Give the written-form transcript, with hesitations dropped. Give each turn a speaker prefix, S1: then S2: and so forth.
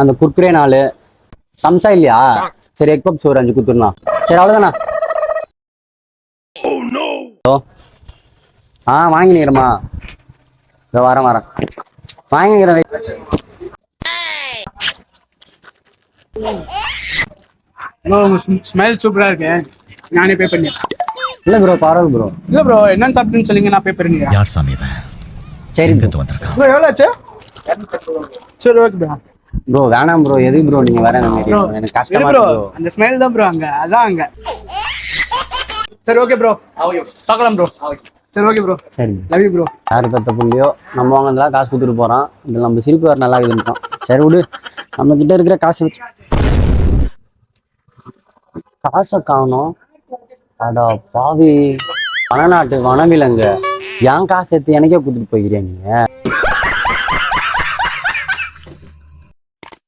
S1: அந்த குர்குரே 4 சம்சா இல்லையா? சரி எக் பப்ஸ் ஒரு 5 குத்துடலாம். சரி அவ்வளோதாண்ணா. ஓ வாங்கிக்கிறேம்மா. இதோ வரேன் வாங்கிக்கிறேன்.
S2: ஸ்மெல் சூப்பரா இருக்கு. நானே பே பண்ணி.
S1: இல்ல ப்ரோ பரவாயில்ல ப்ரோ.
S2: இல்ல ப்ரோ என்னன்னு சாப்பிட்டுன்னு சொல்லுங்க, நான் பே பண்ணிடுறேன்.
S3: யார் சாமி இவன்?
S1: சரி
S3: எங்கிருந்து வந்திருக்கான்?
S2: ப்ரோ எவ்வளோ ஆச்சு? சரி ஓகே ப்ரோ.
S1: ப்ரோ வேணாம் ப்ரோ. எது ப்ரோ நீங்க வேற
S2: ப்ரோ
S1: எனக்கு
S2: இரு
S1: கஷ்டமா
S2: ப்ரோ,
S1: இருக்கு ப்ரோ.
S2: அந்த ஸ்மெல் தான் ப்ரோ அங்க, அதான் அங்க. சரி ஓகே ப்ரோ, பார்க்கலாம் ப்ரோ. சரி ஓகே ப்ரோ,
S1: சரி
S2: லவ் யூ ப்ரோ.
S1: யார் பெத்த புள்ளியோ நம்ம வாங்கினதெல்லாம் காசு கொடுத்துட்டு போறான். இதில் நம்ம சிரிப்பு வேறு நல்லா இருக்குதுன்றான். சரி விடு, நம்ம கிட்ட இருக்கிற காசு வச்சு காசை காணோம். அடா பாவி, வனநாட்டு வனவிலங்கு என் காசு எடுத்து எனக்கே கொடுத்துட்டு போய்க்கிறேன் நீங்க.